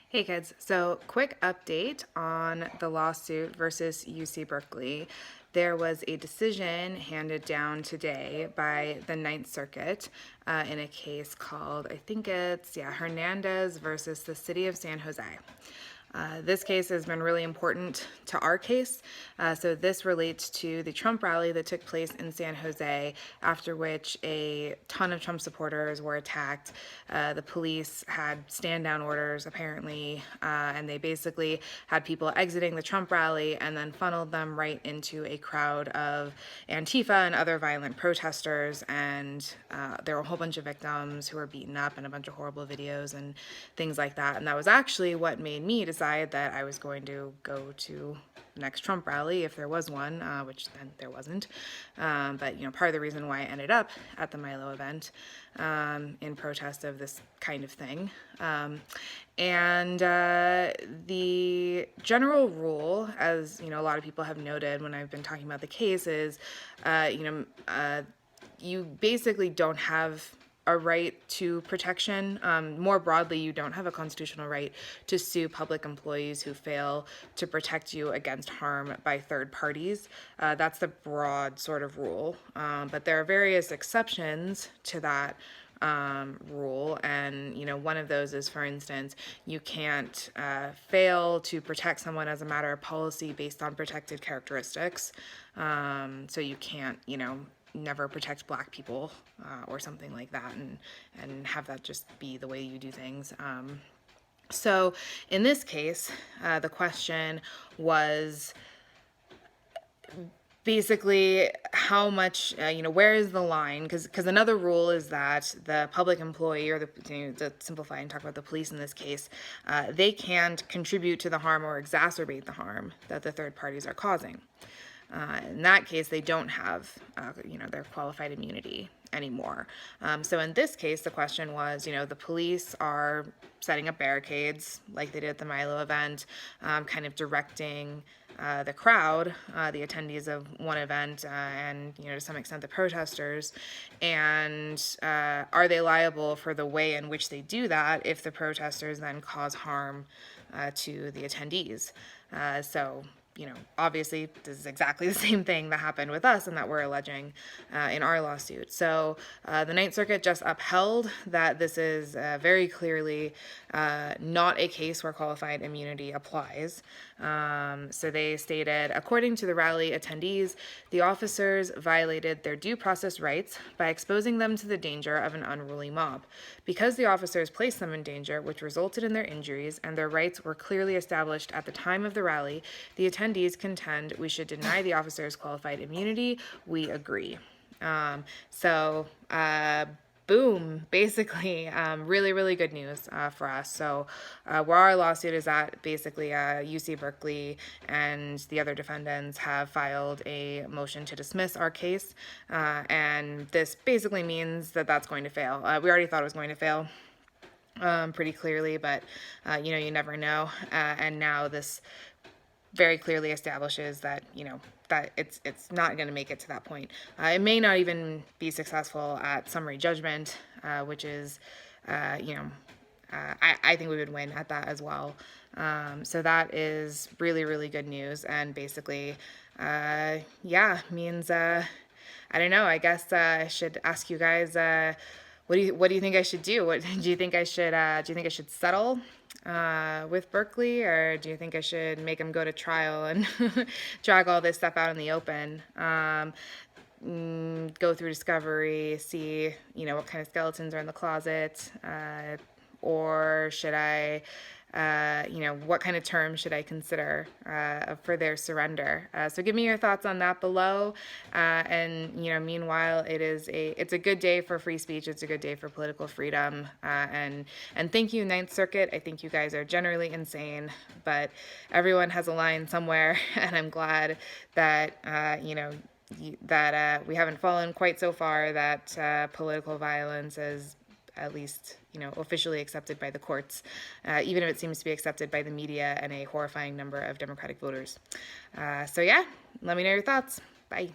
Hey kids, so quick update on the lawsuit versus UC Berkeley. There was a decision handed down today by the Ninth Circuit in a case called, I think it's, Hernandez versus the City of San Jose. This case has been really important to our case. So this relates to the Trump rally that took place in San Jose, after which a ton of Trump supporters were attacked. The police had stand-down orders, apparently, and they basically had people exiting the Trump rally and then funneled them right into a crowd of Antifa and other violent protesters. And there were a whole bunch of victims who were beaten up and a bunch of horrible videos and things like that. And that was actually what made me decide that I was going to go to the next Trump rally, if there was one, which then there wasn't. But, part of the reason why I ended up at the Milo event in protest of this kind of thing. And the general rule, as, a lot of people have noted when I've been talking about the case, is, you basically don't have a right to protection. More broadly, you don't have a constitutional right to sue public employees who fail to protect you against harm by third parties. That's the broad sort of rule. But there are various exceptions to that rule, and one of those is, for instance, you can't fail to protect someone as a matter of policy based on protected characteristics. So you can't, never protect black people or something like that, and have that just be the way you do things. So in this case, the question was basically how much, where is the line? Because another rule is that the public employee, or to simplify and talk about the police in this case, they can't contribute to the harm or exacerbate the harm that the third parties are causing. In that case, they don't have, their qualified immunity anymore. So in this case, the question was, the police are setting up barricades like they did at the Milo event, kind of directing the crowd, the attendees of one event, and, to some extent the protesters. And are they liable for the way in which they do that if the protesters then cause harm to the attendees? So obviously this is exactly the same thing that happened with us and that we're alleging in our lawsuit. So the Ninth Circuit just upheld that this is very clearly not a case where qualified immunity applies. So they stated, according to the rally attendees, the officers violated their due process rights by exposing them to the danger of an unruly mob. Because the officers placed them in danger, which resulted in their injuries, and their rights were clearly established at the time of the rally, the attendees contend we should deny the officers qualified immunity. We agree. Boom, basically, really, really good news for us. So where our lawsuit is at, basically UC Berkeley and the other defendants have filed a motion to dismiss our case, and this basically means that that's going to fail. We already thought it was going to fail pretty clearly, but you never know, and now this very clearly establishes that, that it's not going to make it to that point. It may not even be successful at summary judgment, which is, I think we would win at that as well. So that is really, really good news, and basically, means, I don't know, I guess I should ask you guys, what do you think I should do? What do you think I should settle with Berkeley, or do you think I should make them go to trial and drag all this stuff out in the open? Go through discovery, see, what kind of skeletons are in the closet, or should I, what kind of terms should I consider for their surrender? So give me your thoughts on that below. And meanwhile, it's a good day for free speech. It's a good day for political freedom. And thank you, Ninth Circuit. I think you guys are generally insane, but everyone has a line somewhere, and I'm glad that we haven't fallen quite so far that political violence is at least, officially accepted by the courts, even if it seems to be accepted by the media and a horrifying number of Democratic voters. Let me know your thoughts. Bye.